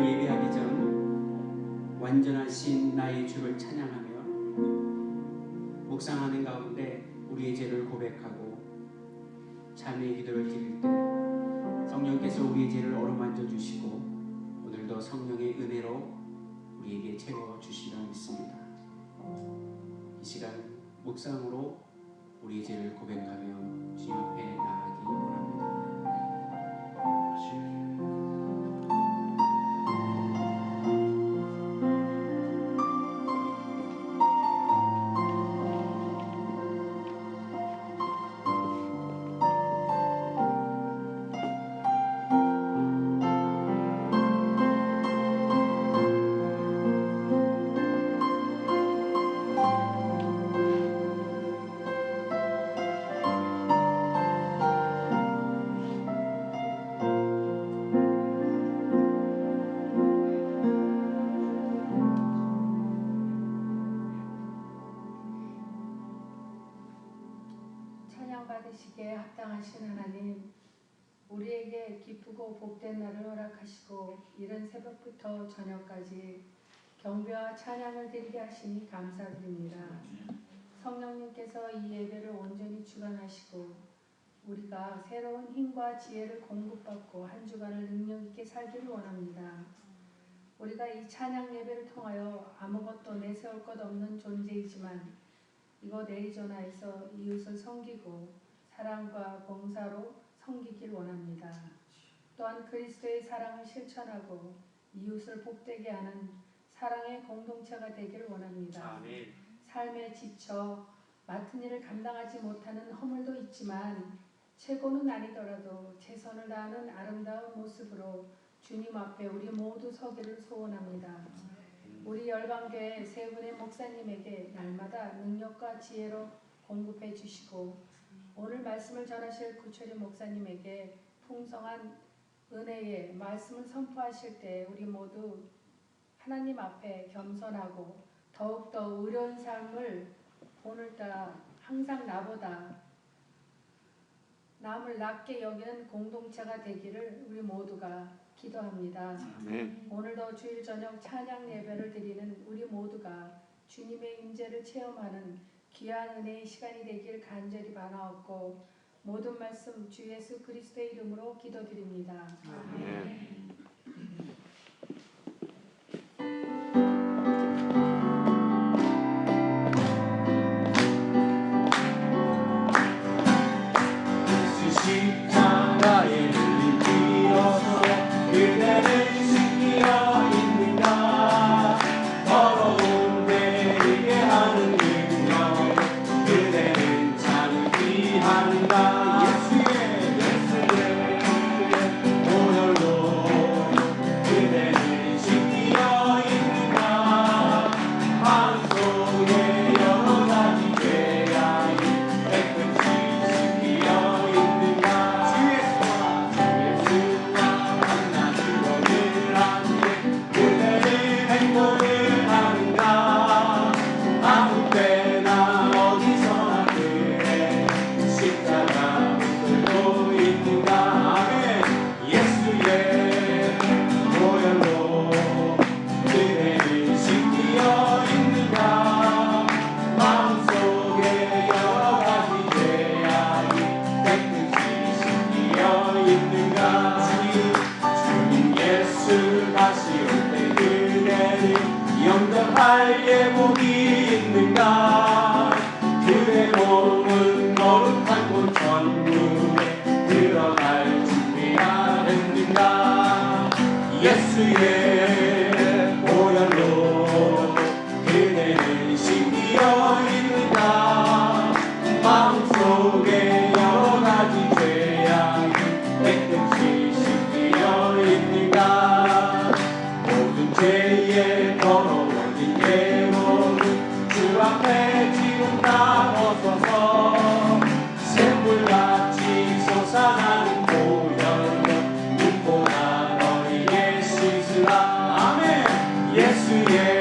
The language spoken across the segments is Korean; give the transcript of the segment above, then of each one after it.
오늘 예배하기 전 완전하신 나의 주를 찬양하며 묵상하는 가운데 우리의 죄를 고백하고 참회의 기도를 드릴 때 성령께서 우리의 죄를 어루만져 주시고 오늘도 성령의 은혜로 우리에게 채워주시리라 믿습니다. 이 시간 묵상으로 우리의 죄를 고백하며 주 옆에 나가기 원합니다. 받으시기에 합당하신 하나님, 우리에게 기쁘고 복된 날을 허락하시고 이른 새벽부터 저녁까지 경배와 찬양을 드리게 하시니 감사드립니다. 성령님께서 이 예배를 온전히 주관하시고 우리가 새로운 힘과 지혜를 공급받고 한 주간을 능력 있게 살기를 원합니다. 우리가 이 찬양 예배를 통하여 아무것도 내세울 것 없는 존재이지만 이곳 애리조나에서 이웃을 섬기고 사랑과 봉사로 섬기길 원합니다. 또한 그리스도의 사랑을 실천하고 이웃을 복되게 하는 사랑의 공동체가 되길 원합니다. 아멘. 삶에 지쳐 맡은 일을 감당하지 못하는 허물도 있지만 최고는 아니더라도 최선을 다하는 아름다운 모습으로 주님 앞에 우리 모두 서기를 소원합니다. 우리 열방교회 세 분의 목사님에게 날마다 능력과 지혜로 공급해 주시고 오늘 말씀을 전하실 구철희 목사님에게 풍성한 은혜의 말씀을 선포하실 때 우리 모두 하나님 앞에 겸손하고 더욱더 의로운 삶을 오늘따라 항상 나보다 남을 낮게 여기는 공동체가 되기를 우리 모두가 기도합니다. 오늘도 주일 저녁 찬양 예배를 드리는 우리 모두가 주님의 임재를 체험하는 귀한 은혜의 시간이 되길 간절히 바라옵고 모든 말씀 주 예수 그리스도의 이름으로 기도드립니다. 아멘. 영접할 예복이 있는가? 그의 몸은 거룩한 곳 천국에 들어갈 준비가 됐는가? 예수의 보혈로 그대는 씻기어 있는가? 마음속에 여러 가지 죄악이 깨끗이 씻기어 있는가? 모든 죄에 더러워진 예복은 주 앞에 지금 다 벗어서 샘물같이 솟아나는 보혈로 눈보라 너희의 씻으라. 아멘. 예수의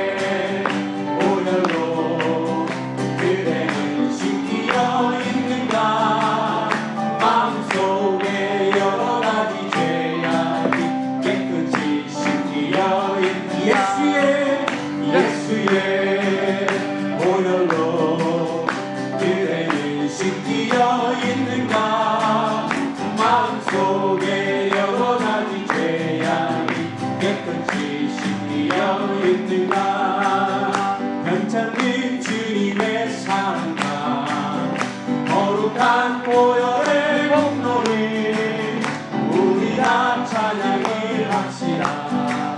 시키려 있는가. 괜찮은 주님의 사랑과 거룩한 보혈의 공로를 우리 다 찬양을 합시다.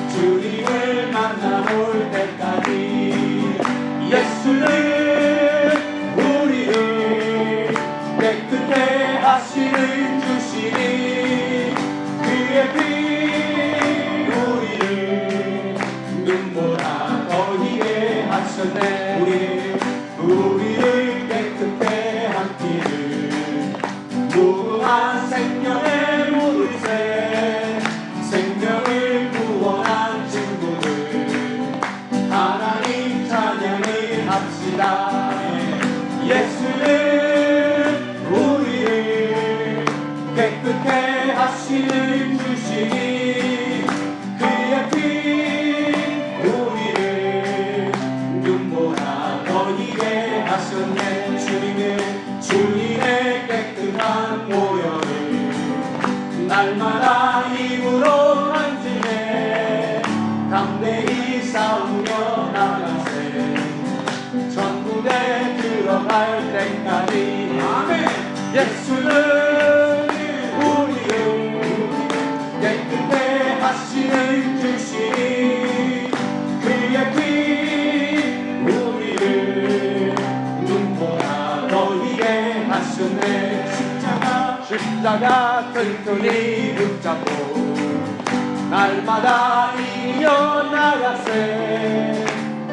주님을 만나볼 때까지 예수는 우리를 깨끗해 하시는 주시니 그의 피 우리를 눈보다 더 희게 하셨네. 우리를 깨끗해 한 피를 무한 생명의 물새 생명을 구원한 친구들 하나님 찬양을 합시다. 예수는 우리를 깨끗해 하시는 주시니 그의 피 우리를 눈보다 더 희게 하셨네. 주님의 깨끗한 보혈을 날마다 입으로 간지내 담대히 싸우며 나가세 천국에 들어갈 때까지. 아멘. 예수는 우리를 깨끗해 하시는 주시니 그의 피 우리를 눈보다 더 희게 하셨네. 십자가 튼튼히 붙잡고 날마다 이겨 나가세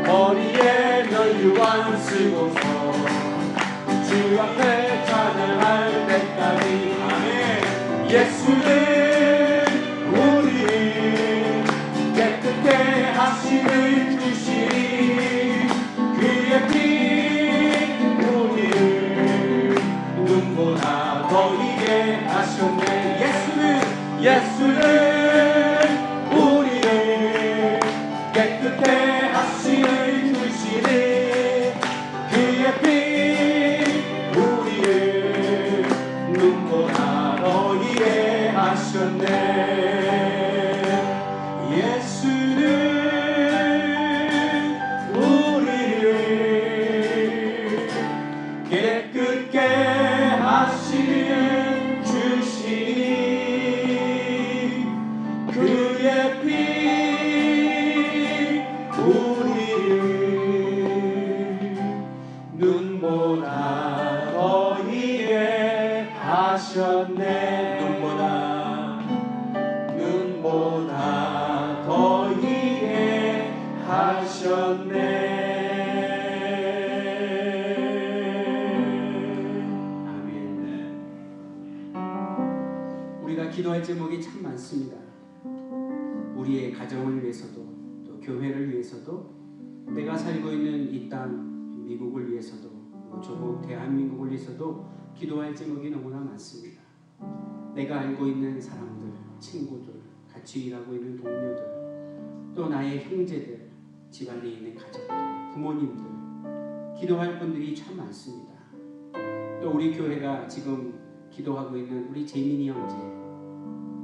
머리에 멸류관 쓰고서 주 앞에 찬양할 때까지. 아멘. 예수는 우리를 깨끗해 하시는 주시니 그의 피 우리를 눈보다 더 희게 하셨네. 예수는 우리를 깨끗해 하시는 주시니 그의 피 우리를 눈보다 더 희게 하셨네. 예수는 우리를 깨끗게 하시는 주시니 그의 피 우리를 눈보다 더 희게 하셨네. 눈보다 더 희게 하셨네. 우리가 기도할 제목이 참 많습니다. 우리의 가정을 위해서도 또 교회를 위해서도 내가 살고 있는 이 땅 미국을 위해서도 조국 대한민국을 위해서도 기도할 제목이 너무나 많습니다. 내가 알고 있는 사람들, 친구들, 같이 일하고 있는 동료들, 또 나의 형제들, 집안에 있는 가족들, 부모님들 기도할 분들이 참 많습니다. 또 우리 교회가 지금 기도하고 있는 우리 재민이 형제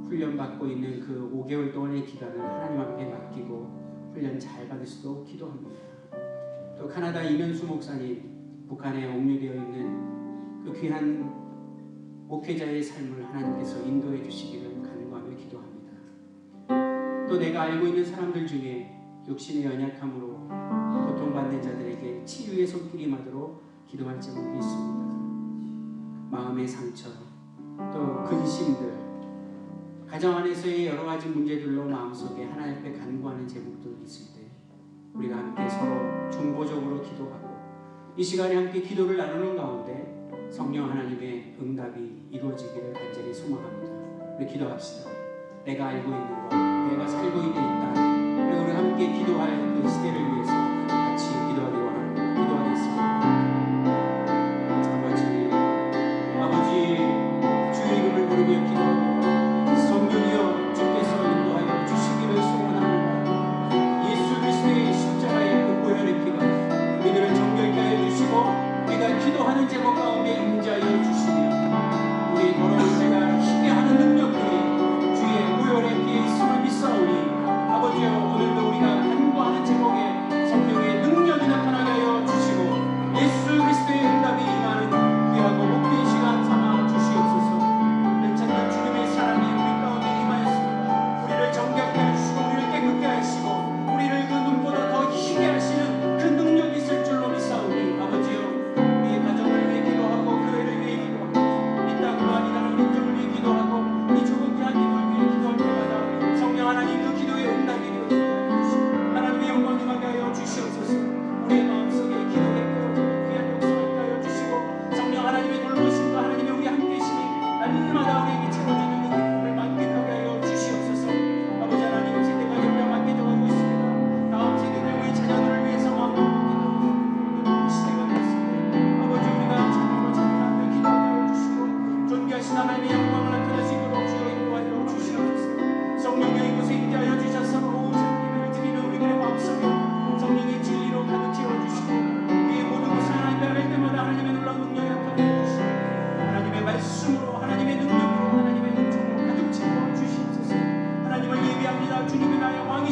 훈련받고 있는 그 5개월 동안의 기간을 하나님 앞에 맡기고 훈련 잘 받을 수 있도록 기도합니다. 또 카나다 이면수 목사님 북한에 옥류되어 있는 그 귀한 목회자의 삶을 하나님께서 인도해 주시기를 간구하며 기도합니다. 또 내가 알고 있는 사람들 중에 육신의 연약함으로 고통받는 자들에게 치유의 손길이 임하도록 기도할 제목이 있습니다. 마음의 상처, 또 근심들, 가정 안에서의 여러 가지 문제들로 마음속에 하나님 앞에 간구하는 제목들이 있을 때 우리가 함께 서로 중보적으로 기도하고 이 시간에 함께 기도를 나누는 가운데 성령 하나님의 응답이 이루어지기를 간절히 소망합니다. 우리 기도합시다. 내가 알고 있는 것, 내가 살고 있는 이 땅, 우리 함께 기도할 그 시대를 위해서 같이 기도하기 원합니다. 기도하겠습니다. 아버지 주의 이름을 부르며 기도합니다. 성령이여 주께서 인도하여 주시기를 소원합니다. 예수 그리스도의 십자가의 그 보혈의 피가 우리들을 정결케 하여 주시고 우리가 기도하는 제목 가운데 임재하여 주시며 우리의 더러운 죄가 희게 하는 능력들이 주의 보혈의 피에 있음을 믿사오니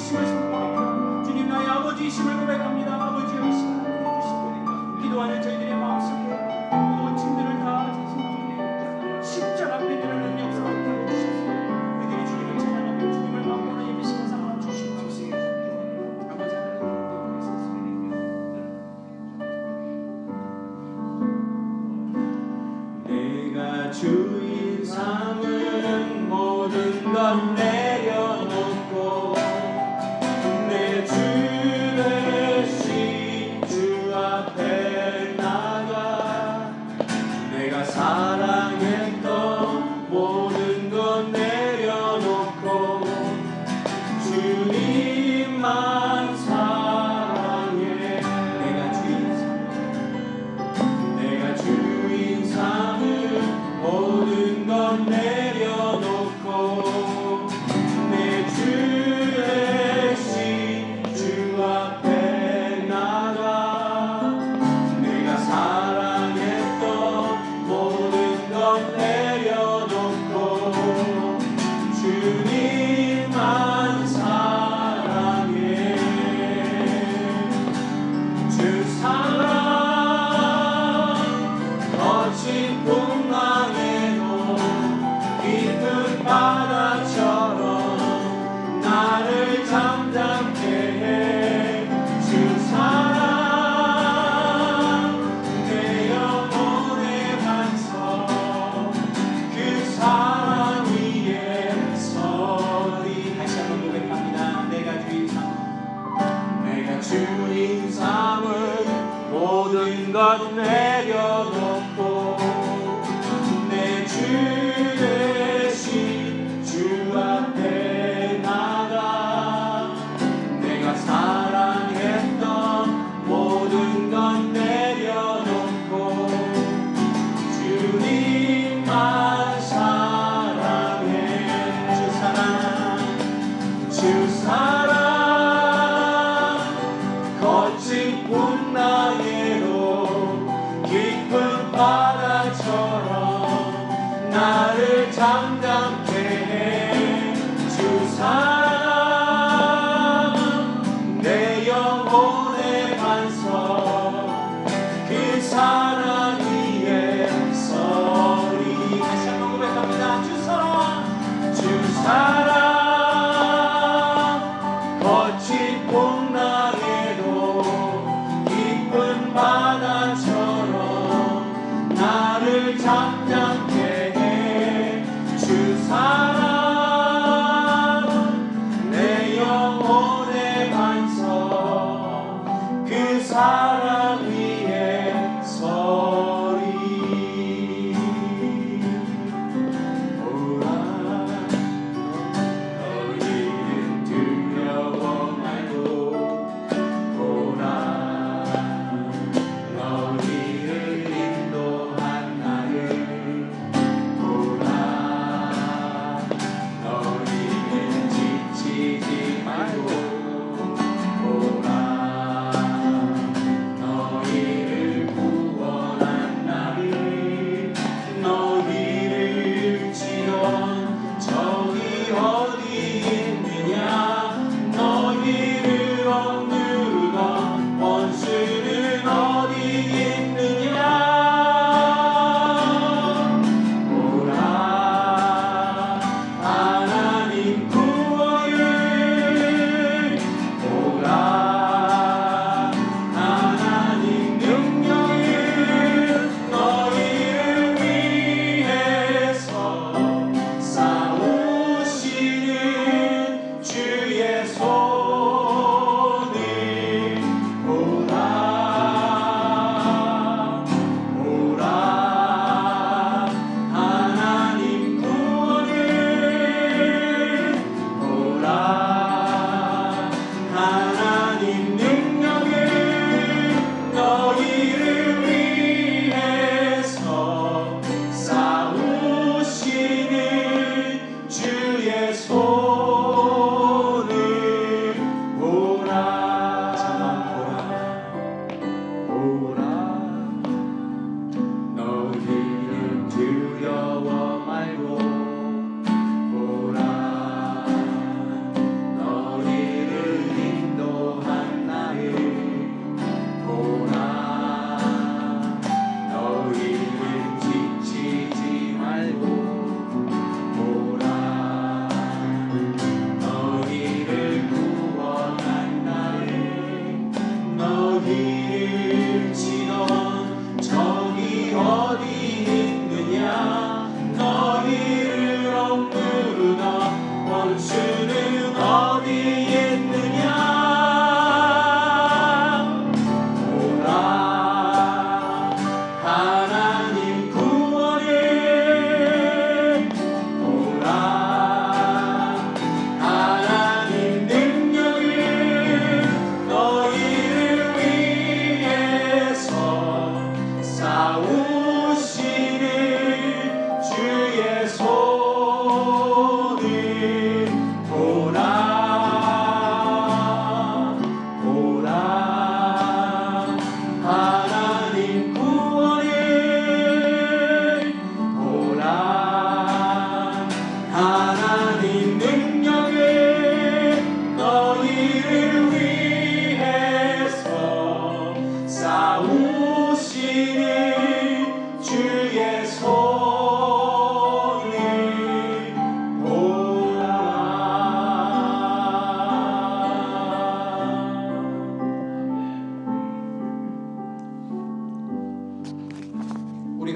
아버지이심을 선포합니다. 주님 나의 아버지이심을 고백합니다. 아버지여 이 시간 함께 해주시고 기도하는 저희들의 마음속에 모든 짐들을 다 제신 주님 십자가 앞에 드러나는 역사 함께 해주셔서 그들이 주님을 찬양하며 주님을 막고는 예배 시간 상황 주시옵소서. 아버지 하나님 내가 주인 삼은 모든 것 내려놓고 내 주 대신 주 앞에 나가 내가 사랑했던 모든 것 내려놓고 주님만 사랑해 내가 주인 삼은 모든 것 내려놓고 내 주 대신 주 앞에 나가 내가 사랑했던 모든 것 내려놓고 주님만 사랑해 주 사랑 거친 풍랑에도 깊은 바다처럼 나를 잠잠케 해 주 사랑 내 영혼의 반석 그 사랑 위에 서리 다시 한번 고백합니다. 내가 주인 삼은 모든 것 내려놓고 내 주 대신 주 앞에 나가 내가 사랑했던 모든 것 내려놓고 주님만 사랑해 주 사랑 거친 풍랑에도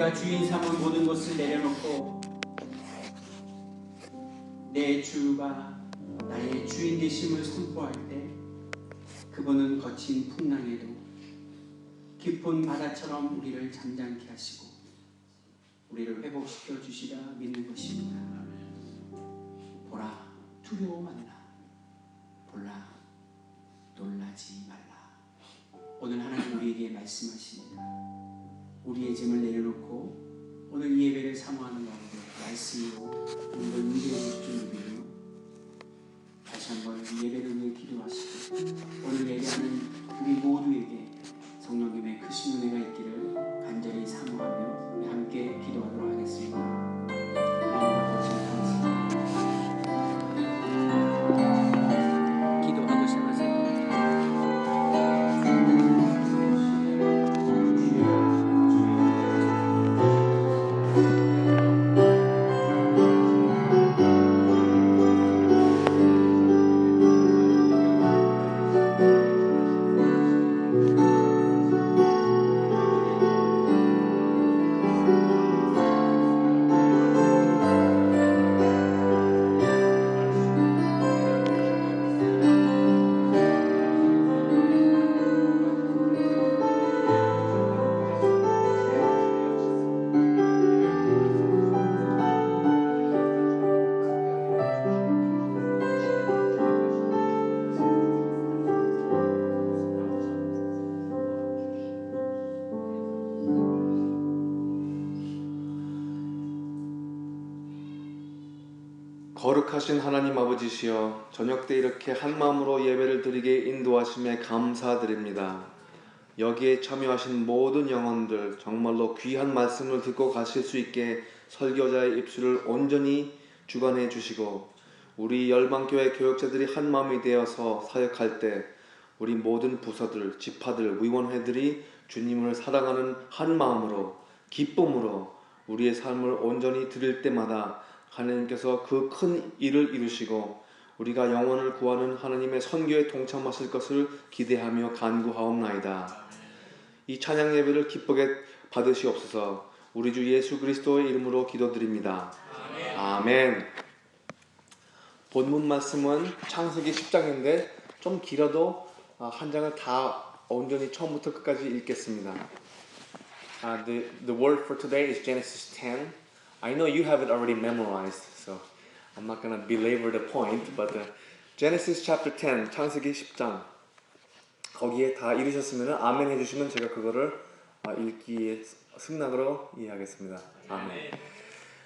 내가 주인 삼은 모든 것을 내려놓고 내 주가 나의 주인 되심을 선포할 때 그분은 거친 풍랑에도 깊은 바다처럼 우리를 잠잠케 하시고 우리를 회복시켜 주시라 믿는 것입니다. 보라, 두려워 말라. 보라, 놀라지 말라. 오늘 하나님 우리에게 말씀하십니다. 우리의 짐을 내려놓고 오늘 이 예배를 사모하는 가운데 말씀으로 우리를 인도해 주실 줄 믿으며 다시 한번 이 예배를 위해 기도하시고 오늘 예배하는 우리 모두에게 성령님의 크신 은혜가 있기를 간절히 사모하며 우리 함께 기도하도록 하겠습니다. 하나님 아버지 감사합니다. 기도하고 시작하세요. 거룩하신 하나님 아버지시여, 저녁 때 이렇게 한 마음으로 예배를 드리게 인도하심에 감사드립니다. 여기에 참여하신 모든 영혼들 정말로 귀한 말씀을 듣고 가실 수 있게 설교자의 입술을 온전히 주관해 주시고 우리 열방교회 교역자들이 한 마음이 되어서 사역할 때 우리 모든 부서들, 지파들, 위원회들이 주님을 사랑하는 한 마음으로 기쁨으로 우리의 삶을 온전히 드릴 때마다 하나님께서 그 큰 일을 이루시고 우리가 영혼을 구하는 하나님의 선교에 동참하실 것을 기대하며 간구하옵나이다. 이 찬양 예배를 기쁘게 받으시옵소서. 우리 주 예수 그리스도의 이름으로 기도드립니다. 아멘. 본문 말씀은 창세기 10장인데 좀 길어도 한 장을 다 온전히 처음부터 끝까지 읽겠습니다. The word for today is Genesis 10. I know you have it already memorized, so I'm not going to belabor the point, but Genesis chapter 10, 창세기 10장 거기에 다 읽으셨으면 아멘 해주시면 제가 그거를 읽기에 승낙으로 이해하겠습니다. 아멘.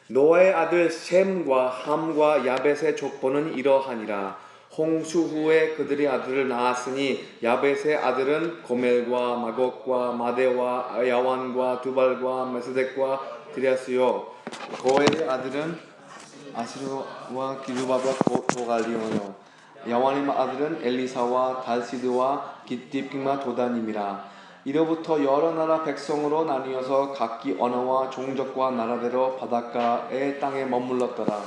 노아의 아들 셈과 함과 야벳의 족보는 이러하니라. 홍수 후에 그들이 아들을 낳았으니 야벳의 아들은 고멜과 마곡과 마대와 야완과 두발과 메스덱과 드리아스요, 고엘의 아들은 아스루와 기르바와 도갈리오요, 야완의 아들은 엘리사와 달시드와 깃딥과 도다님이라. 이로부터 여러 나라 백성으로 나뉘어서 각기 언어와 종족과 나라대로 바닷가의 땅에 머물렀더라.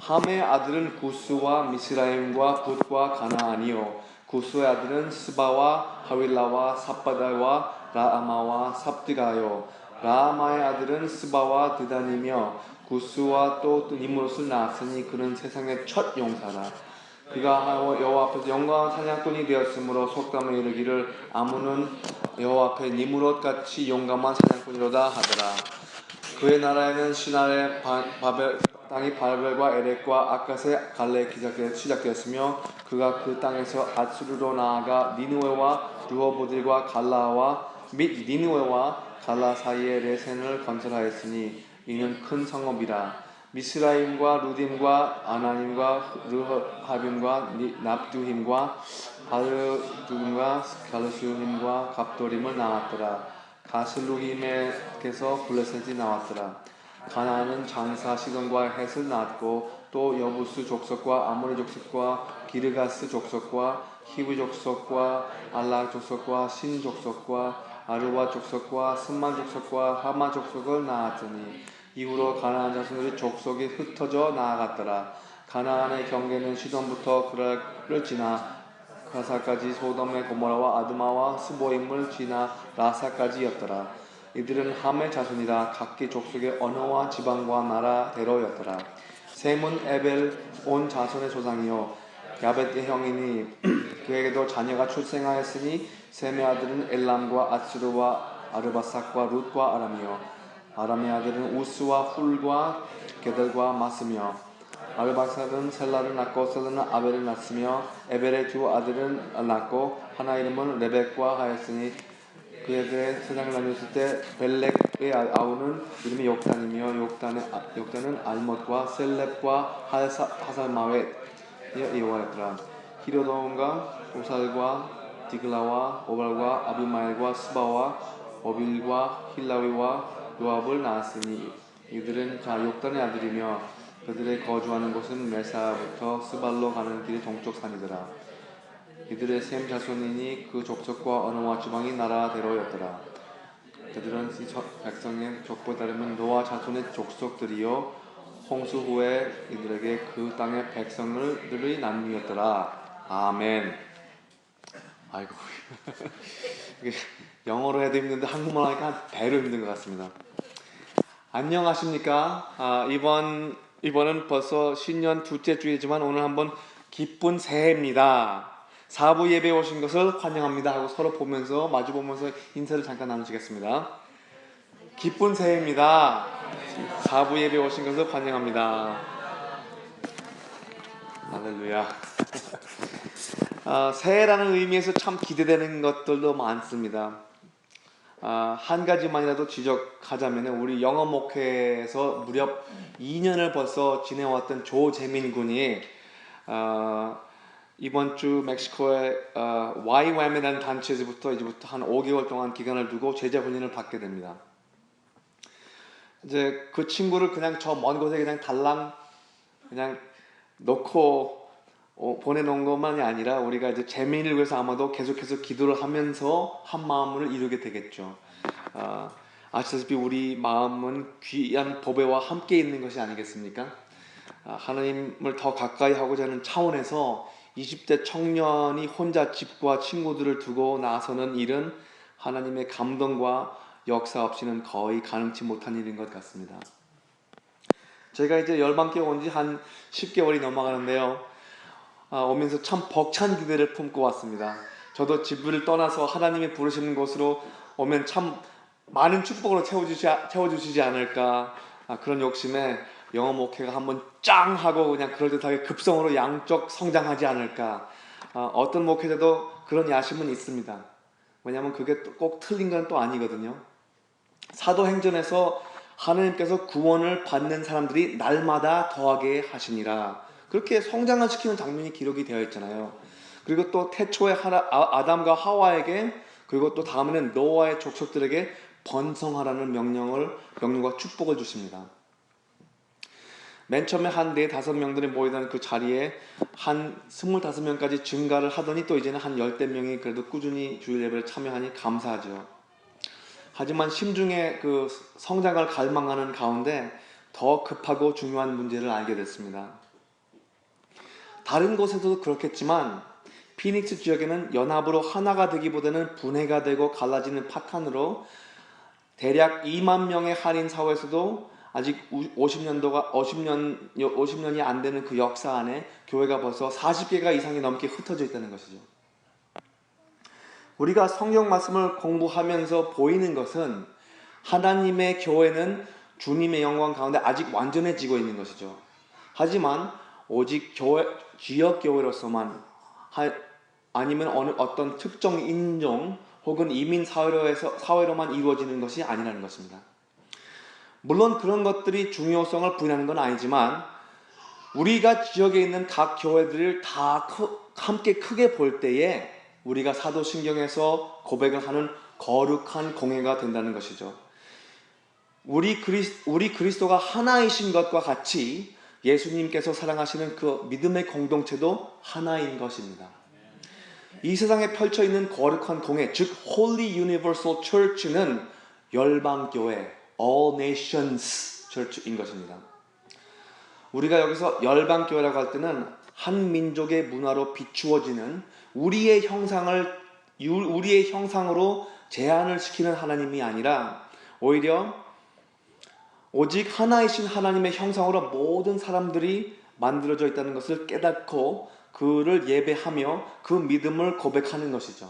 함의 아들은 구스와 미스라임과 붓과 가나안이요, 구스의 아들은 스바와 하윌라와 삽바다와 라아마와 삽드가요, 라아마의 아들은 스바와 드단이며 구스와 또 니므롯을 낳았으니 그는 세상의 첫 용사라. 그가 여호와 앞에서 영광한 사냥꾼이 되었으므로 속담에 이르기를 아문은 여호와 앞에 니므롯같이 용감한 사냥꾼이로다 하더라. 그의 나라에는 시나의 땅이 바벨과 에렉과 아갓의 갈레에 시작되었으며 그가 그 땅에서 아수르로 나아가 니누에와 르호보딜과 갈라와 및 니누에와 갈라 사이에 레센을 건설하였으니 이는 큰 성읍이라. 미스라임과 루딤과 아나님과 르하빔과 납두힘과 바르두임과 갈수힘과 갑도림을 낳았더라. 가슬루힘에게서 블레셋이 나왔더라. 가나안은 장사 시돈과 헷을 낳았고 또 여부스 족속과 아모리 족속과 기르가스 족속과 히브 족속과 알라 족속과 신 족속과 아르와 족속과 스만 족속과 하마 족속을 낳았더니 이후로 가나안 자손들의 족속이 흩어져 나아갔더라. 가나안의 경계는 시돈부터 그랄을 지나 가사까지 소돔의 고모라와 아드마와 스보임을 지나 라사까지였더라. 이들은 함의 자손이라 각기 족속의 언어와 지방과 나라대로였더라. 셈은 에벨 온 자손의 조상이요 야벳의 형이니 그에게도 자녀가 출생하였으니 셈의 아들은 엘람과 아스르와 아르바삭과 룻과 아람이요 아람의 아들은 우스와 훌과 게델과 마스며 아르바삭은 셀라를 낳고 셀라는 아벨을 낳았으며 에벨의 두 아들은 낳고 하나 이름은 레벡과 하였으니 그에게 세상을 나누었을 때 벨렉의 아우는 이름이 욕단이며 욕단은 알못과 셀렙과 하살마웻 이와였더라. 히로돈과 우살과 디글라와 오발과 아비마엘과 스바와 오빌과 힐라위와 요압을 낳았으니 이들은 자 욕단의 아들이며 그들의 거주하는 곳은 메사부터 스발로 가는 길이 동쪽 산이더라. 이들의 셈 자손이니 그 족속과 언어와 지방이 나라대로였더라. 그들은 이 백성의 족보에 따르면 노아 자손의 족속들이요 홍수 후에 이들에게 그 땅의 백성들의 남미였더라. 아멘. 아이고 이게 영어로 해도 힘든데 한국말 하니까 한 배로 힘든 것 같습니다. 안녕하십니까? 이번은 벌써 신년 둘째 주이지만 오늘 한번 기쁜 새해입니다. 4부 예배에 오신 것을 환영합니다 하고 서로 보면서 마주 보면서 인사를 잠깐 나누시겠습니다. 기쁜 새해입니다. 4부 예배에 오신 것을 환영합니다. 할렐루야. 새해라는 의미에서 참 기대되는 것들도 많습니다. 한 가지만이라도 지적하자면 우리 영어 목회에서 무렵 2년을 벌써 지내왔던 조재민 군이 이번 주 멕시코의 YWAM이라는 단체에서부터 이제부터 한 5개월 동안 기간을 두고 제자 훈련을 받게 됩니다. 이제 그 친구를 그냥 저 먼 곳에 그냥 달랑 그냥 놓고 보내놓은 것만이 아니라 우리가 이제 재민을 위해서 아마도 계속해서 기도를 하면서 한 마음을 이루게 되겠죠. 아시다시피 우리 마음은 귀한 보배와 함께 있는 것이 아니겠습니까? 하나님을 더 가까이 하고자 하는 차원에서 20대 청년이 혼자 집과 친구들을 두고 나서는 일은 하나님의 감동과 역사 없이는 거의 가능치 못한 일인 것 같습니다. 제가 이제 열방교회 온 지 한 10개월이 넘어가는데요. 오면서 참 벅찬 기대를 품고 왔습니다. 저도 집을 떠나서 하나님이 부르시는 곳으로 오면 참 많은 축복으로 채워주시지 않을까 그런 욕심에 영어 목회가 한번 짱 하고 그냥 그럴듯하게 급성으로 양적 성장하지 않을까. 어떤 목회자도 그런 야심은 있습니다. 왜냐하면 그게 꼭 틀린 건 또 아니거든요. 사도행전에서 하나님께서 구원을 받는 사람들이 날마다 더하게 하시니라. 그렇게 성장을 시키는 장면이 기록이 되어 있잖아요. 그리고 또 태초에 아담과 하와에게 그리고 또 다음에는 노아의 족속들에게 번성하라는 명령과 축복을 주십니다. 맨 처음에 한 4-5명들이 모이던 그 자리에 한 25명까지 증가를 하더니 또 이제는 한 10대 명이 그래도 꾸준히 주일 예배를 참여하니 감사하죠. 하지만 심중에 그 성장을 갈망하는 가운데 더 급하고 중요한 문제를 알게 됐습니다. 다른 곳에서도 그렇겠지만 피닉스 지역에는 연합으로 하나가 되기보다는 분해가 되고 갈라지는 파탄으로 대략 2만 명의 한인 사회에서도 아직 50년이 안 되는 그 역사 안에 교회가 벌써 40개가 이상이 넘게 흩어져 있다는 것이죠. 우리가 성경 말씀을 공부하면서 보이는 것은 하나님의 교회는 주님의 영광 가운데 아직 완전해지고 있는 것이죠. 하지만 오직 지역 교회로서만 아니면 어떤 특정 인종 혹은 이민 사회로만 이루어지는 것이 아니라는 것입니다. 물론 그런 것들이 중요성을 부여하는 건 아니지만 우리가 지역에 있는 각 교회들을 다 함께 크게 볼 때에 우리가 사도신경에서 고백을 하는 거룩한 공회가 된다는 것이죠. 우리 그리스도가 하나이신 것과 같이 예수님께서 사랑하시는 그 믿음의 공동체도 하나인 것입니다. 이 세상에 펼쳐있는 거룩한 공회, 즉 Holy Universal Church는 열방교회, All Nations Church인 것입니다. 우리가 여기서 열방교회라고 할 때는 한 민족의 문화로 비추어지는 우리의 형상으로 제한을 시키는 하나님이 아니라 오히려 오직 하나이신 하나님의 형상으로 모든 사람들이 만들어져 있다는 것을 깨닫고 그를 예배하며 그 믿음을 고백하는 것이죠.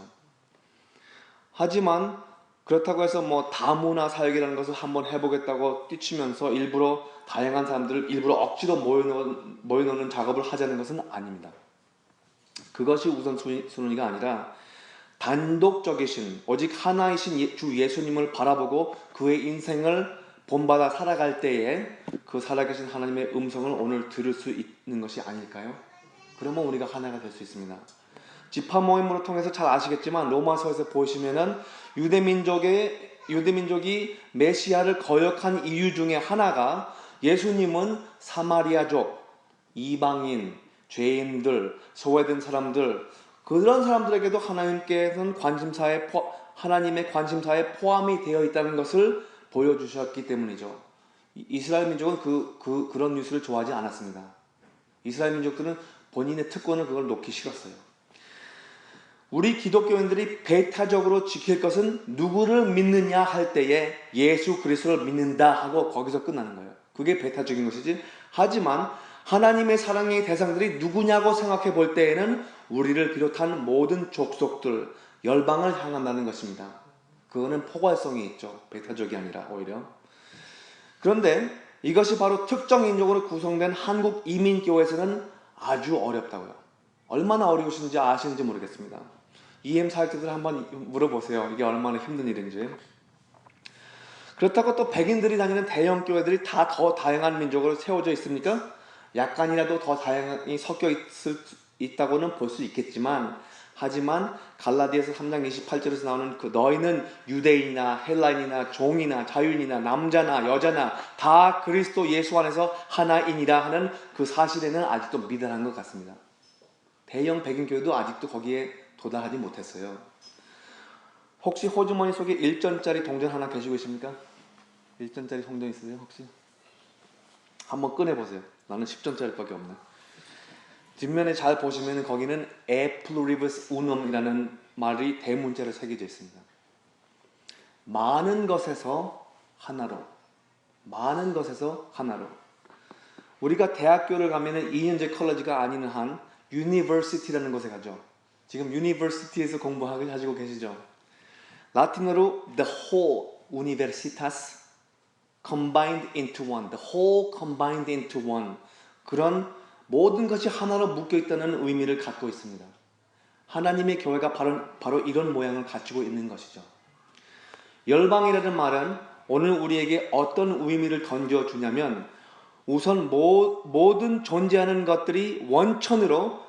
하지만 그렇다고 해서 뭐 다문화 사역이라는 것을 한번 해보겠다고 뛰치면서 일부러 다양한 사람들을 일부러 억지로 모여놓는 작업을 하자는 것은 아닙니다. 그것이 우선순위가 아니라 단독적이신 오직 하나이신 주 예수님을 바라보고 그의 인생을 본받아 살아갈 때에 그 살아계신 하나님의 음성을 오늘 들을 수 있는 것이 아닐까요? 그러면 우리가 하나가 될 수 있습니다. 지파 모임으로 통해서 잘 아시겠지만 로마서에서 보시면은 유대민족이 메시아를 거역한 이유 중에 하나가 예수님은 사마리아족, 이방인, 죄인들, 소외된 사람들 그런 사람들에게도 하나님의 관심사에 포함이 되어 있다는 것을 보여주셨기 때문이죠. 이스라엘 민족은 그런 뉴스를 좋아하지 않았습니다. 이스라엘 민족들은 본인의 특권을 그걸 놓기 싫었어요. 우리 기독교인들이 배타적으로 지킬 것은 누구를 믿느냐 할 때에 예수 그리스도를 믿는다 하고 거기서 끝나는 거예요. 그게 배타적인 것이지. 하지만 하나님의 사랑의 대상들이 누구냐고 생각해 볼 때에는 우리를 비롯한 모든 족속들, 열방을 향한다는 것입니다. 그거는 포괄성이 있죠. 배타적이 아니라 오히려. 그런데 이것이 바로 특정 인종으로 구성된 한국 이민교회에서는 아주 어렵다고요. 얼마나 어려우신지 아시는지 모르겠습니다. EM 사역자들 한번 물어보세요. 이게 얼마나 힘든 일인지. 그렇다고 또 백인들이 다니는 대형 교회들이 다 더 다양한 민족으로 세워져 있습니까? 약간이라도 더 다양히 섞여 있다고는 볼 수 있겠지만 하지만 갈라디아서 3장 28절에서 나오는 그 너희는 유대인이나 헬라인이나 종이나 자유인이나 남자나 여자나 다 그리스도 예수 안에서 하나이니라 하는 그 사실에는 아직도 미달한 것 같습니다. 대형 백인 교회도 아직도 거기에 도달하지 못했어요. 혹시 호주머니 속에 1전짜리 동전 하나 계시고 계십니까? 1전짜리 동전 있으세요 혹시? 한번 꺼내보세요. 나는 10전짜리밖에 없네. 뒷면에 잘 보시면 거기는 E pluribus unum이라는 말이 대문자로 새겨져 있습니다. 많은 것에서 하나로. 많은 것에서 하나로. 우리가 대학교를 가면 2년제 컬러지가 아닌 한 university라는 곳에 가죠. 지금 university에서 공부하시고 계시죠. 라틴어로 the whole universitas combined into one, the whole combined into one. 그런 모든 것이 하나로 묶여있다는 의미를 갖고 있습니다. 하나님의 교회가 바로 이런 모양을 갖추고 있는 것이죠. 열방이라는 말은 오늘 우리에게 어떤 의미를 던져주냐면 우선 모든 존재하는 것들이 원천으로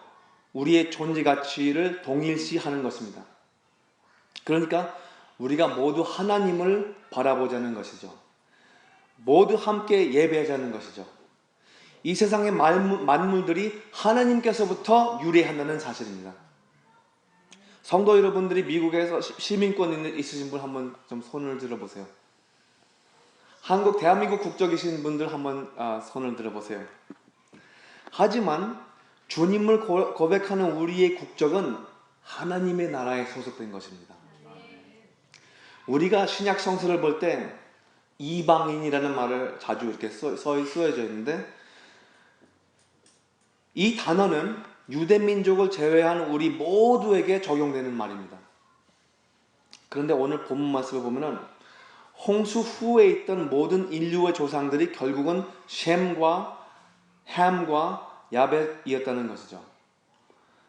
우리의 존재 가치를 동일시하는 것입니다. 그러니까 우리가 모두 하나님을 바라보자는 것이죠. 모두 함께 예배하자는 것이죠. 이 세상의 만물들이 하나님께서부터 유래한다는 사실입니다. 성도 여러분들이 미국에서 시민권 있으신 분 한번 좀 손을 들어보세요. 대한민국 국적이신 분들 한번 손을 들어보세요. 하지만 주님을 고백하는 우리의 국적은 하나님의 나라에 소속된 것입니다. 우리가 신약 성서를 볼 때 이방인이라는 말을 자주 이렇게 쓰여져 있는데 이 단어는 유대민족을 제외한 우리 모두에게 적용되는 말입니다. 그런데 오늘 본문 말씀을 보면은 홍수 후에 있던 모든 인류의 조상들이 결국은 셈과 햄과 야벳이었다는 것이죠.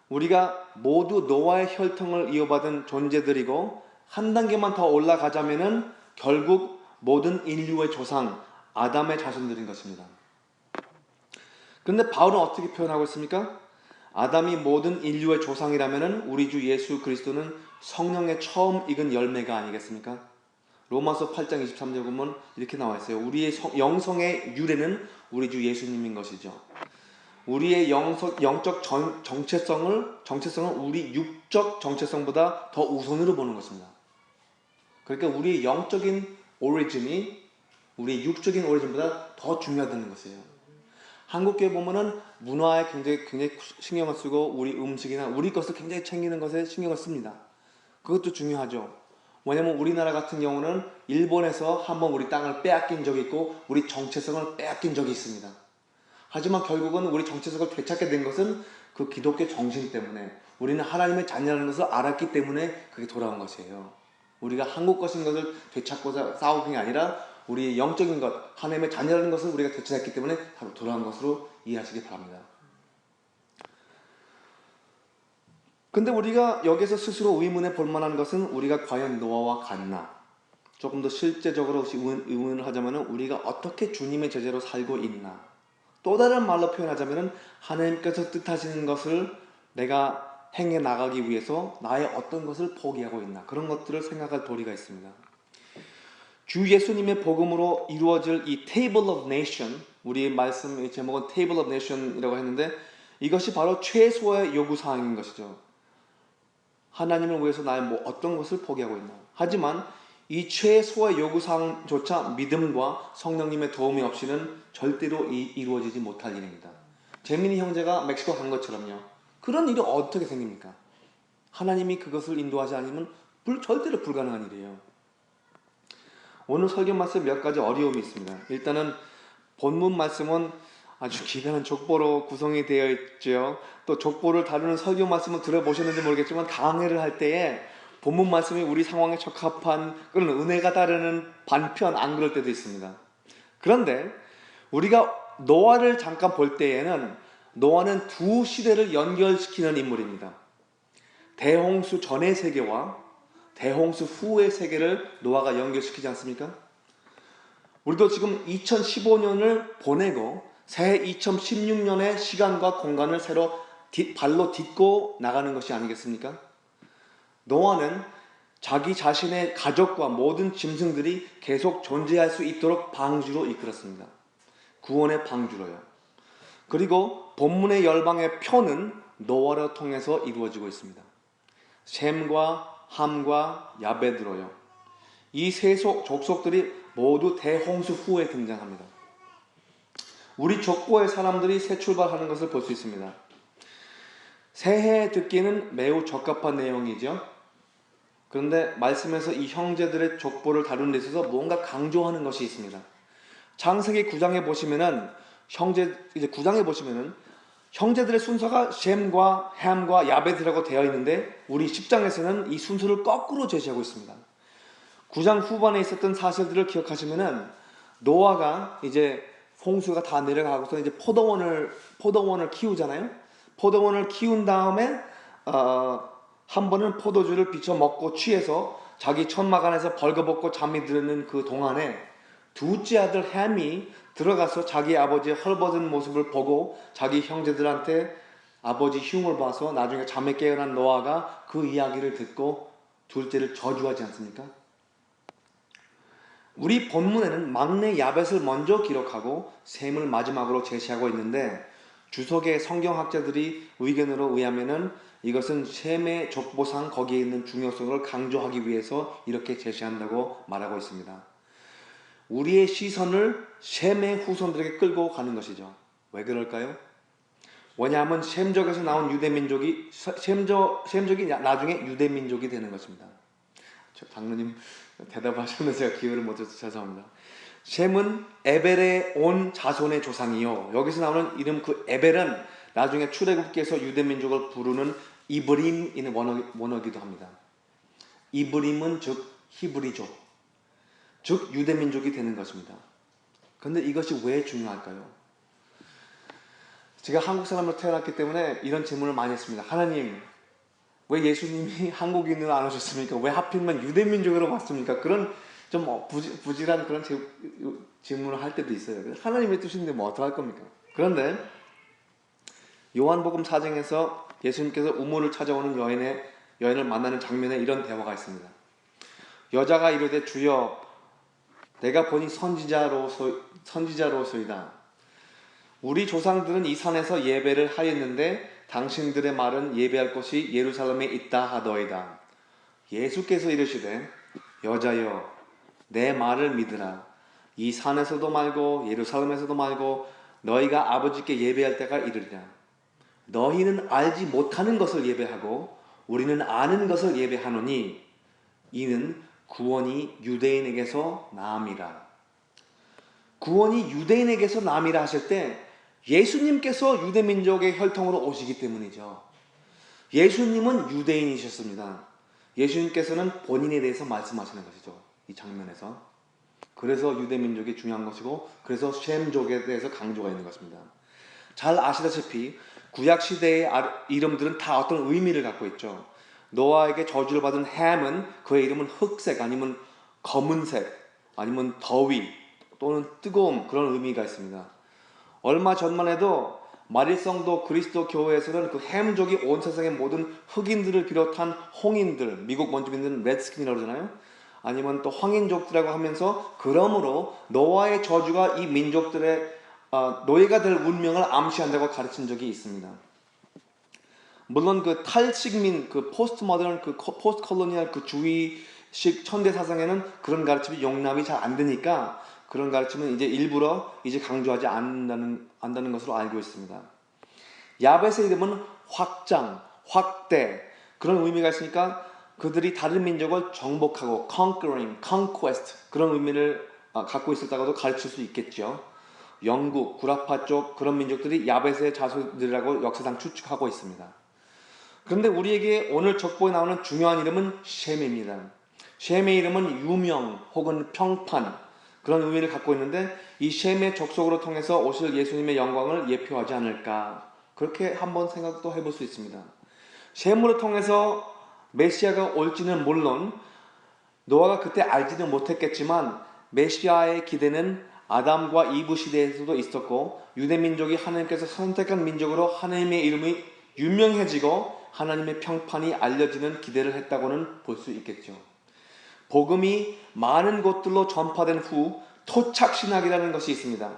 우리가 모두 노아의 혈통을 이어받은 존재들이고 한 단계만 더 올라가자면은 결국 모든 인류의 조상 아담의 자손들인 것입니다. 그런데 바울은 어떻게 표현하고 있습니까? 아담이 모든 인류의 조상이라면은 우리 주 예수 그리스도는 성령의 처음 익은 열매가 아니겠습니까? 로마서 8장 23절 보면 이렇게 나와 있어요. 우리의 영성의 유래는 우리 주 예수님인 것이죠. 우리의 영적 정체성은 우리 육적 정체성보다 더 우선으로 보는 것입니다. 그러니까 우리의 영적인 오리진이 우리의 육적인 오리진보다 더 중요하다는 것이에요. 한국교회 보면은 문화에 굉장히 신경을 쓰고 우리 음식이나 우리 것을 굉장히 챙기는 것에 신경을 씁니다. 그것도 중요하죠. 왜냐면 우리나라 같은 경우는 일본에서 한번 우리 땅을 빼앗긴 적이 있고 우리 정체성을 빼앗긴 적이 있습니다. 하지만 결국은 우리 정체성을 되찾게 된 것은 그 기독교 정신 때문에 우리는 하나님의 자녀라는 것을 알았기 때문에 그게 돌아온 것이에요. 우리가 한국 것인 것을 되찾고 싸우는 게 아니라 우리의 영적인 것, 하나님의 자녀라는 것을 우리가 되찾았기 때문에 바로 돌아온 것으로 이해하시기 바랍니다. 근데 우리가 여기서 스스로 의문해 볼 만한 것은 우리가 과연 노아와 같나? 조금 더 실제적으로 의문을 하자면 우리가 어떻게 주님의 제자로 살고 있나? 또 다른 말로 표현하자면 하나님께서 뜻하시는 것을 내가 행해 나가기 위해서 나의 어떤 것을 포기하고 있나? 그런 것들을 생각할 도리가 있습니다. 주 예수님의 복음으로 이루어질 이 Table of Nation, 우리의 말씀의 제목은 Table of Nation이라고 했는데 이것이 바로 최소의 요구사항인 것이죠. 하나님을 위해서 나의 어떤 것을 포기하고 있나. 하지만 이 최소의 요구사항조차 믿음과 성령님의 도움이 없이는 절대로 이루어지지 못할 일입니다. 재민이 형제가 멕시코 간 것처럼요. 그런 일이 어떻게 생깁니까? 하나님이 그것을 인도하지 않으면 절대로 불가능한 일이에요. 오늘 설교 말씀 몇 가지 어려움이 있습니다. 일단은 본문 말씀은 아주 기가는 족보로 구성이 되어 있죠. 또 족보를 다루는 설교 말씀을 들어보셨는지 모르겠지만 강해를 할 때에 본문 말씀이 우리 상황에 적합한 그런 은혜가 따르는 반편 안 그럴 때도 있습니다. 그런데 우리가 노아를 잠깐 볼 때에는 노아는 두 시대를 연결시키는 인물입니다. 대홍수 전의 세계와 대홍수 후의 세계를 노아가 연결시키지 않습니까? 우리도 지금 2015년을 보내고 새해 2016년의 시간과 공간을 새로 발로 딛고 나가는 것이 아니겠습니까? 노아는 자기 자신의 가족과 모든 짐승들이 계속 존재할 수 있도록 방주로 이끌었습니다. 구원의 방주로요. 그리고 본문의 열방의 표는 노아를 통해서 이루어지고 있습니다. 셈과 함과 야베드로요. 이 세 족속들이 모두 대홍수 후에 등장합니다. 우리 족보의 사람들이 새 출발하는 것을 볼 수 있습니다. 새해 듣기는 매우 적합한 내용이죠. 그런데 말씀에서 이 형제들의 족보를 다루는 데 있어서 뭔가 강조하는 것이 있습니다. 창세기 9장에 보시면은 이제 9장에 보시면은 형제들의 순서가 셈과 햄과 야베드라고 되어 있는데 우리 10장에서는 이 순서를 거꾸로 제시하고 있습니다. 9장 후반에 있었던 사실들을 기억하시면은 노아가 이제 홍수가 다 내려가고서 이제 포도원을 키우잖아요. 포도원을 키운 다음에 한 번은 포도주를 비춰 먹고 취해서 자기 천막 안에서 벌거벗고 잠이 드는 그 동안에 둘째 아들 햄이 들어가서 자기 아버지의 헐벗은 모습을 보고 자기 형제들한테 아버지 흉을 봐서 나중에 잠에 깨어난 노아가 그 이야기를 듣고 둘째를 저주하지 않습니까? 우리 본문에는 막내 야벳을 먼저 기록하고 셈을 마지막으로 제시하고 있는데 주석의 성경학자들이 의견으로 의하면은 이것은 셈의 족보상 거기에 있는 중요성을 강조하기 위해서 이렇게 제시한다고 말하고 있습니다. 우리의 시선을 셈의 후손들에게 끌고 가는 것이죠. 왜 그럴까요? 왜냐하면 셈족에서 나온 유대민족이 셈족이 나중에 유대민족이 되는 것입니다. 장로님 대답하셨는데 제가 기회를 못 줘서 죄송합니다. 셈은 에벨의 온 자손의 조상이요. 여기서 나오는 이름 그 에벨은 나중에 출애굽기에서 유대민족을 부르는 이브림인 원어기도 합니다. 이브림은 즉 히브리족, 즉 유대민족이 되는 것입니다. 그런데 이것이 왜 중요할까요? 제가 한국 사람으로 태어났기 때문에 이런 질문을 많이 했습니다. 하나님, 왜 예수님이 한국인으로 안 오셨습니까? 왜 하필이면 유대민족으로 왔습니까? 그런 좀 부질한 그런 질문을 할 때도 있어요. 하나님의 뜻인데 뭐 어떡할 겁니까? 그런데 요한복음 4장에서 예수님께서 우물을 찾아오는 여인을 만나는 장면에 이런 대화가 있습니다. 여자가 이르되 주여 내가 보니 선지자로소이다. 우리 조상들은 이 산에서 예배를 하였는데 당신들의 말은 예배할 곳이 예루살렘에 있다 하더이다. 예수께서 이르시되 여자여 내 말을 믿으라. 이 산에서도 말고 예루살렘에서도 말고 너희가 아버지께 예배할 때가 이르리라. 너희는 알지 못하는 것을 예배하고 우리는 아는 것을 예배하노니 이는 구원이 유대인에게서 나음이라. 구원이 유대인에게서 남이라 하실 때 예수님께서 유대민족의 혈통으로 오시기 때문이죠. 예수님은 유대인이셨습니다. 예수님께서는 본인에 대해서 말씀하시는 것이죠. 이 장면에서. 그래서 유대민족이 중요한 것이고 그래서 셈족에 대해서 강조가 있는 것입니다. 잘 아시다시피 구약시대의 이름들은 다 어떤 의미를 갖고 있죠. 노아에게 저주를 받은 햄은 그의 이름은 흑색 아니면 검은색 아니면 더위 또는 뜨거움 그런 의미가 있습니다. 얼마 전만 해도 마릴성도 그리스도 교회에서는 그 햄족이 온 세상의 모든 흑인들을 비롯한 홍인들, 미국 원주민들은 레드스킨이라고 그러잖아요. 아니면 또 황인족들이라고 하면서 그러므로 노아의 저주가 이 민족들의 노예가 될 운명을 암시한다고 가르친 적이 있습니다. 물론 그 탈식민, 그 포스트 모던, 그 포스트 콜로니얼 그 주의식 천대 사상에는 그런 가르침이 용납이 잘 안 되니까 그런 가르침은 이제 일부러 이제 강조하지 않는다는 것으로 알고 있습니다. 야벳의 이름은 확장, 확대 그런 의미가 있으니까 그들이 다른 민족을 정복하고 conquering, conquest 그런 의미를 갖고 있었다고도 가르칠 수 있겠죠. 영국, 구라파 쪽 그런 민족들이 야벳의 자손들이라고 역사상 추측하고 있습니다. 그런데 우리에게 오늘 족보에 나오는 중요한 이름은 셈입니다. 셈의 이름은 유명 혹은 평판 그런 의미를 갖고 있는데 이 셈의 족속으로 통해서 오실 예수님의 영광을 예표하지 않을까 그렇게 한번 생각도 해볼 수 있습니다. 셈으로 통해서 메시아가 올지는 물론 노아가 그때 알지는 못했겠지만 메시아의 기대는 아담과 이브 시대에서도 있었고 유대민족이 하나님께서 선택한 민족으로 하나님의 이름이 유명해지고 하나님의 평판이 알려지는 기대를 했다고는 볼 수 있겠죠. 복음이 많은 곳들로 전파된 후 토착신학이라는 것이 있습니다.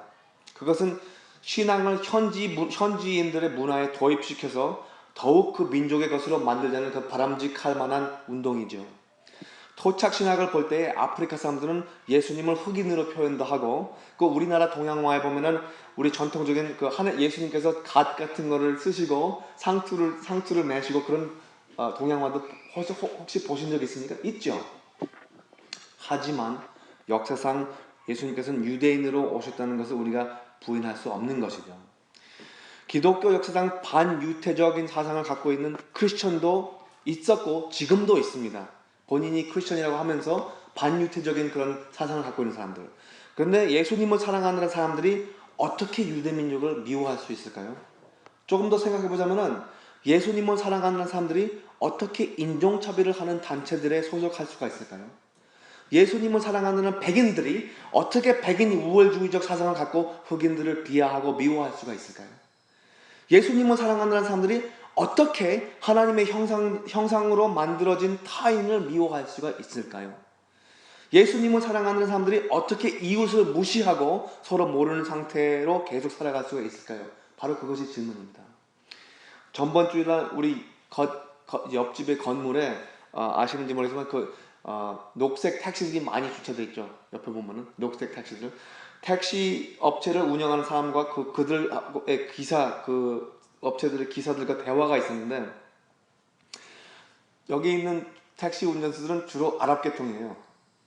그것은 신앙을 현지인들의 문화에 도입시켜서 더욱 그 민족의 것으로 만들자는 그 바람직할 만한 운동이죠. 토착신학을 볼 때 아프리카 사람들은 예수님을 흑인으로 표현도 하고 그 우리나라 동양화에 보면은 우리 전통적인 그 예수님께서 갓 같은 거를 쓰시고 상투를 매시고 그런 동양화도 혹시 보신 적 있습니까? 있죠. 하지만 역사상 예수님께서는 유대인으로 오셨다는 것을 우리가 부인할 수 없는 것이죠. 기독교 역사상 반유태적인 사상을 갖고 있는 크리스천도 있었고 지금도 있습니다. 본인이 크리스천이라고 하면서 반유태적인 그런 사상을 갖고 있는 사람들. 그런데 예수님을 사랑하는 사람들이 어떻게 유대민족을 미워할 수 있을까요? 조금 더 생각해보자면 예수님을 사랑하는 사람들이 어떻게 인종차별을 하는 단체들에 소속할 수가 있을까요? 예수님을 사랑하는 백인들이 어떻게 백인 우월주의적 사상을 갖고 흑인들을 비하하고 미워할 수가 있을까요? 예수님을 사랑하는 사람들이 어떻게 하나님의 형상으로 만들어진 타인을 미워할 수가 있을까요? 예수님을 사랑하는 사람들이 어떻게 이웃을 무시하고 서로 모르는 상태로 계속 살아갈 수가 있을까요? 바로 그것이 질문입니다. 전번 주일날 우리 옆집의 건물에 아시는지 모르겠지만 녹색 택시들이 많이 주차되어 있죠. 옆에 보면은 녹색 택시들. 택시 업체를 운영하는 사람과 그들의 업체들의 기사들과 대화가 있었는데 여기 있는 택시 운전수들은 주로 아랍 계통이에요.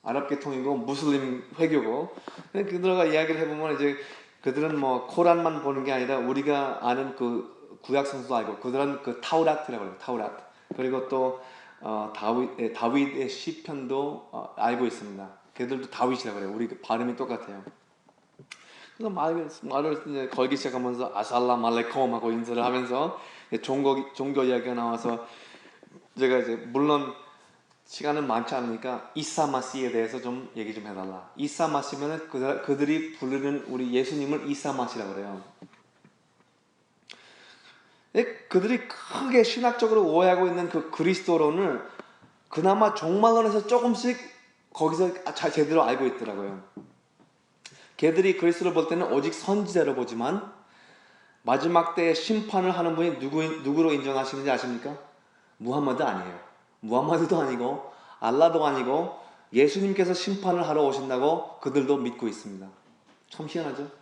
아랍 계통이고 무슬림 회교고 그들과 이야기를 해보면 이제 그들은 뭐 코란만 보는 게 아니라 우리가 아는 그 구약 성서도 알고 그들은 그 타우라트라고 해요. 타우라트. 그리고 또 다윗의 시편도 알고 있습니다. 걔들도 다윗이라고 그래요. 우리 발음이 똑같아요. 그래서 말을 이제 걸기 시작하면서 아살람 알레콤 하고 인사를 하면서 종교 이야기가 나와서 제가 이제 물론 시간은 많지 않으니까 이사마시에 대해서 좀 얘기 좀 해달라. 이사마시면은 그들이 부르는 우리 예수님을 이사마시라고 그래요. 그들이 크게 신학적으로 오해하고 있는 그 그리스도론을 그나마 종말론에서 조금씩 거기서 제대로 알고 있더라고요. 걔들이 그리스도를 볼 때는 오직 선지자로 보지만 마지막 때에 심판을 하는 분이 누구로 인정하시는지 아십니까? 무함마드 아니에요. 무함마드도 아니고 알라도 아니고 예수님께서 심판을 하러 오신다고 그들도 믿고 있습니다. 참 희한하죠?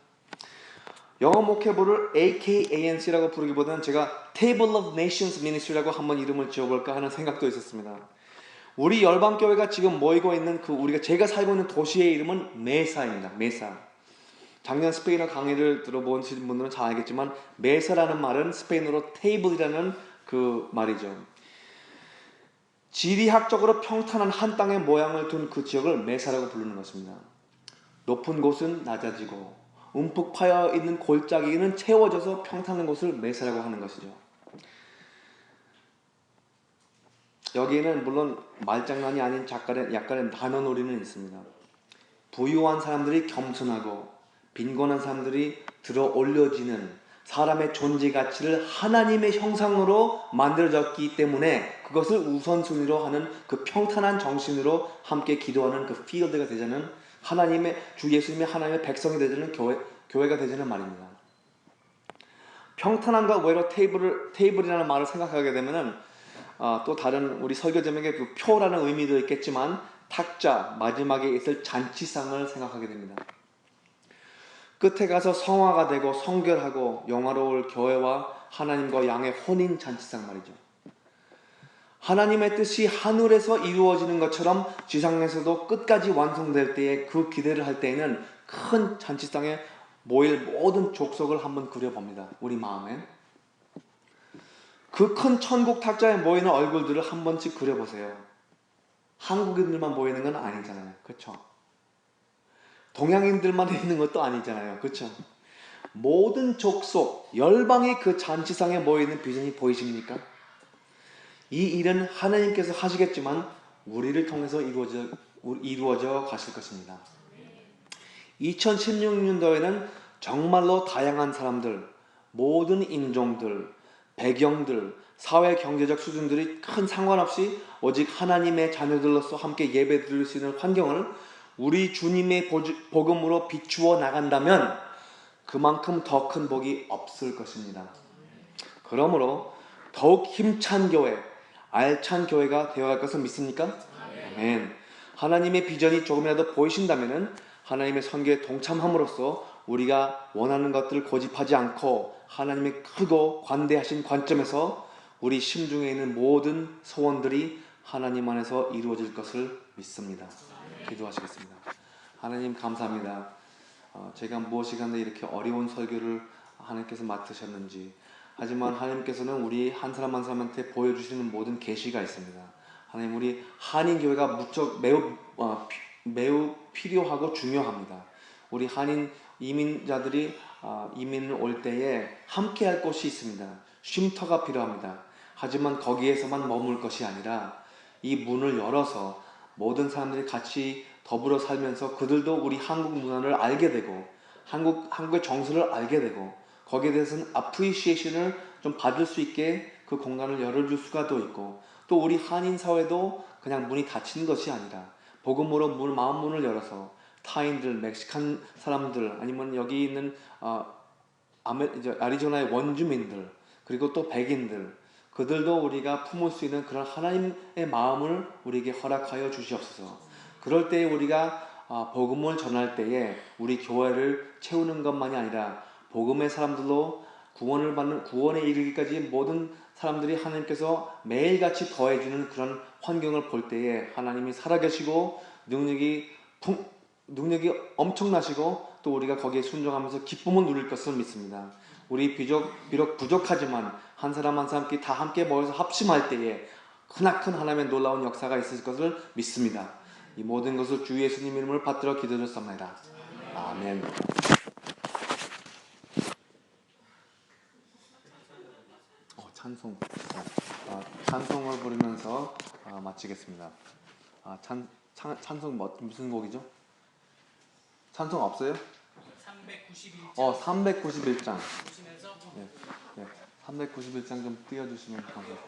영어 목회부를 AKANC라고 부르기보다는 제가 Table of Nations Ministry라고 한번 이름을 지어볼까 하는 생각도 있었습니다. 우리 열방교회가 지금 모이고 있는 제가 살고 있는 도시의 이름은 메사입니다. 메사. 작년 스페인어 강의를 들어보신 분들은 잘 알겠지만 메사라는 말은 스페인어로 테이블이라는 그 말이죠. 지리학적으로 평탄한 한 땅의 모양을 둔 그 지역을 메사라고 부르는 것입니다. 높은 곳은 낮아지고 움푹 파여 있는 골짜기는 채워져서 평탄한 곳을 메사라고 하는 것이죠. 여기에는 물론 말장난이 아닌 약간의 단어놀이는 있습니다. 부유한 사람들이 겸손하고 빈곤한 사람들이 들어 올려지는 사람의 존재 가치를 하나님의 형상으로 만들어졌기 때문에 그것을 우선순위로 하는 그 평탄한 정신으로 함께 기도하는 그 필드가 되자는 주 예수님의 하나님의 백성이 되자는 교회가 되자는 말입니다. 평탄함과 외로 테이블이라는 말을 생각하게 되면은 또 다른 우리 설교자에게 그 표라는 의미도 있겠지만 탁자 마지막에 있을 잔치상을 생각하게 됩니다. 끝에 가서 성화가 되고 성결하고 영화로울 교회와 하나님과 양의 혼인 잔치상 말이죠. 하나님의 뜻이 하늘에서 이루어지는 것처럼 지상에서도 끝까지 완성될 때에 그 기대를 할 때에는 큰 잔치상에 모일 모든 족속을 한번 그려봅니다. 우리 마음에. 그 큰 천국 탁자에 모이는 얼굴들을 한 번씩 그려보세요. 한국인들만 모이는 건 아니잖아요. 그렇죠? 동양인들만 있는 것도 아니잖아요. 그렇죠? 모든 족속, 열방이 그 잔치상에 모이는 비전이 보이십니까? 이 일은 하나님께서 하시겠지만 우리를 통해서 이루어져 가실 것입니다. 2016년도에는 정말로 다양한 사람들, 모든 인종들, 배경들, 사회 경제적 수준들이 큰 상관없이 오직 하나님의 자녀들로서 함께 예배 드릴 수 있는 환경을 우리 주님의 복음으로 비추어 나간다면 그만큼 더 큰 복이 없을 것입니다. 그러므로 더욱 힘찬 교회, 알찬 교회가 되어갈 것을 믿습니까? 아멘. 하나님의 비전이 조금이라도 보이신다면 하나님의 선교에 동참함으로써 우리가 원하는 것들을 고집하지 않고 하나님의 크고 관대하신 관점에서 우리 심중에 있는 모든 소원들이 하나님 안에서 이루어질 것을 믿습니다. 기도하시겠습니다. 하나님 감사합니다. 제가 무엇이간에 이렇게 어려운 설교를 하나님께서 맡으셨는지, 하지만 하나님께서는 우리 한 사람 한 사람한테 보여주시는 모든 계시가 있습니다. 하나님, 우리 한인교회가 무척 매우 필요하고 중요합니다. 우리 한인 이민자들이 이민을 올 때에 함께 할 곳이 있습니다. 쉼터가 필요합니다. 하지만 거기에서만 머물 것이 아니라 이 문을 열어서 모든 사람들이 같이 더불어 살면서 그들도 우리 한국 문화를 알게 되고 한국의 정서를 알게 되고 거기에 대해서는 appreciation을 좀 받을 수 있게 그 공간을 열어줄 수가 또 있고, 또 우리 한인 사회도 그냥 문이 닫힌 것이 아니라 복음으로 마음 문을 열어서 타인들, 멕시칸 사람들, 아니면 여기 있는 아리조나의 원주민들, 그리고 또 백인들, 그들도 우리가 품을 수 있는 그런 하나님의 마음을 우리에게 허락하여 주시옵소서. 그럴 때에 우리가 복음을 전할 때에 우리 교회를 채우는 것만이 아니라 복음의 사람들로 구원에 이르기까지 모든 사람들이 하나님께서 매일같이 더해주는 그런 환경을 볼 때에 하나님이 살아계시고 능력이 엄청나시고 또 우리가 거기에 순종하면서 기쁨을 누릴 것을 믿습니다. 우리 비록 부족하지만 한 사람 한 사람끼리 다 함께 모여서 합심할 때에 크나큰 하나님의 놀라운 역사가 있을 것을 믿습니다. 이 모든 것을 주 예수님 이름을 받들어 기도드렸습니다. 아멘. 찬송을 부르면서 마치겠습니다. 찬송 무슨 곡이죠? 찬송 없어요? 391장. 네. 391장 좀 띄워주시면 감사합니다.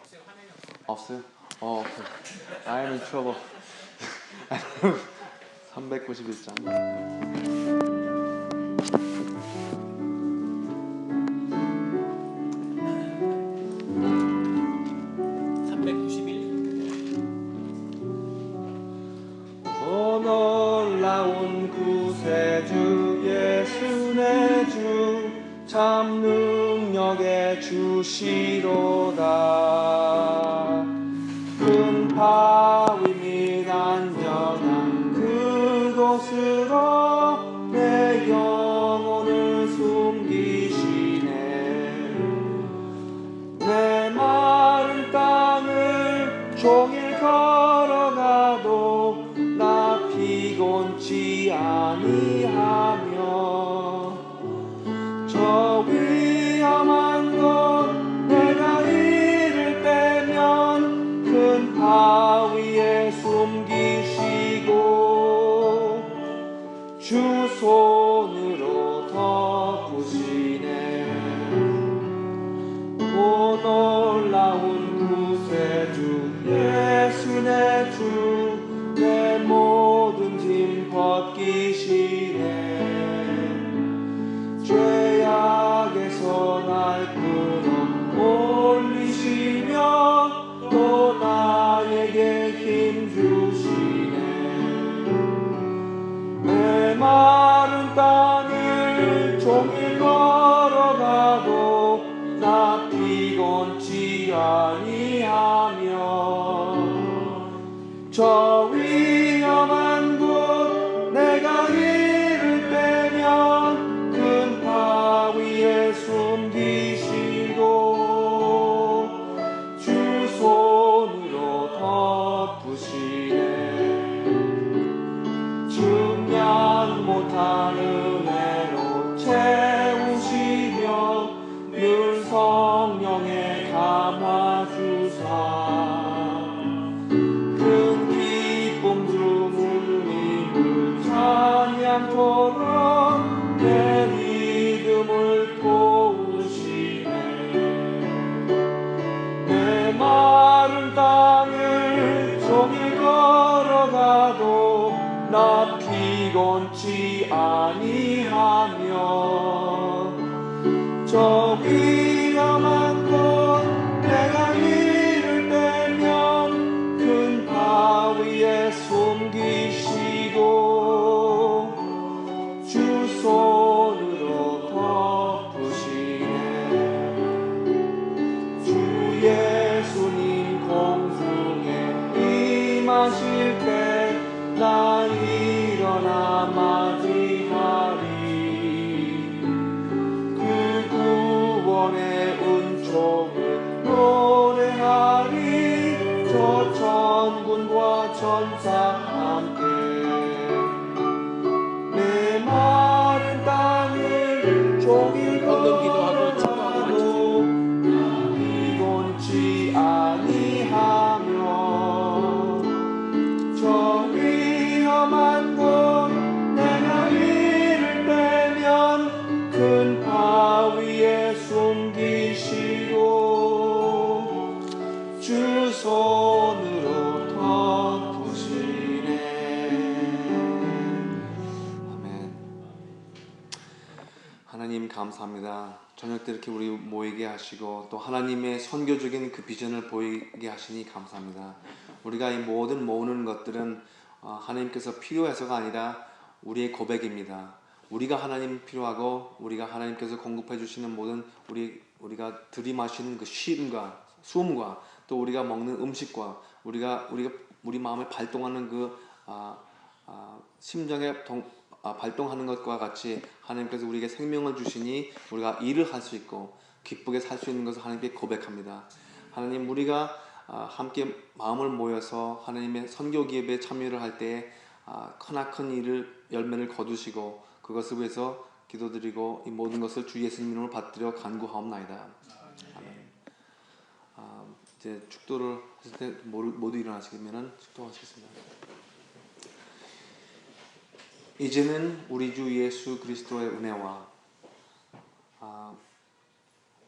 없어요? 오케이. I am in trouble. 391장. 놀라운 구세주 예수 내 주 참 능력의 주시로다. 큰 바위 바위에 숨기시고 주 손으로 덮으시네. 오 놀라운 구세주 예수 내 주, 내 모든 짐 벗기시네. 죄악에서 날 끌어올리시며 또 나에게 힘 주시네. 메마른 땅을 종일 걸어가도 나 피곤치 아니하며 저 위험한 곳 내가 이를 때면 큰 바위에 숨기시고 주 손으로 덮으시네. 측량 못한 은혜로 채우시며 늘 성령의 감화 주사 큰 기쁨 주님을 찬양토록 내 믿음을 도우시네. 내 마른 땅을 종일 걸어가도 나 피곤치 아니하며 저 위험한 곳 내가 이를 때면 큰 바위에 숨기시고 주 손으로 덮으시네. 주 예수님 공중에 임하실 때 나 일어나 맞이하리. 그 구원의 은총을 노래하리. 저 천군과 천사 함께 내 마른 땅을 종일 방금 기도하고 축도하고 걸어가도 피곤치 아니하며 저 위험한 곳 내가 이를 때면 큰 바위에 숨기시고 주 손으로 덮으시네. 아멘. 하나님 감사합니다. 저녁 때 이렇게 우리 모이게 하시고 또 하나님의 선교적인 그 비전을 보이게 하시니 감사합니다. 우리가 이 모든 모으는 것들은 하나님께서 필요해서가 아니라 우리의 고백입니다. 우리가 하나님 필요하고 우리가 하나님께서 공급해 주시는 모든 우리가 들이마시는 그 쉼과 숨과 또 우리가 먹는 음식과 우리 마음에 발동하는 그 심장에 발동하는 것과 같이 하나님께서 우리에게 생명을 주시니 우리가 일을 할 수 있고 기쁘게 살 수 있는 것을 하나님께 고백합니다. 하나님 우리가 함께 마음을 모여서 하나님의 선교 기업에 참여를 할 때 크나큰 일을 열매를 거두시고 그것을 위해서 기도드리고 이 모든 것을 주 예수님 이름으로 받들어 간구하옵나이다. 아멘. 이제 축도를 했을 때 모두 일어나시면은 축도하시겠습니다. 이제는 우리 주 예수 그리스도의 은혜와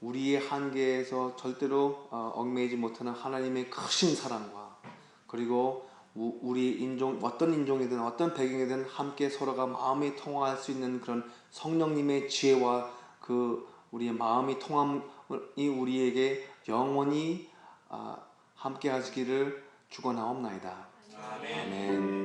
우리의 한계에서 절대로 얽매이지 못하는 하나님의 크신 사랑과 그리고 우리 인종 어떤 인종이든 어떤 배경이든 함께 서로가 마음이 통할 수 있는 그런 성령님의 지혜와 그 우리의 마음이 통함이 우리에게 영원히 함께 하시기를 축원하옵나이다. 아멘.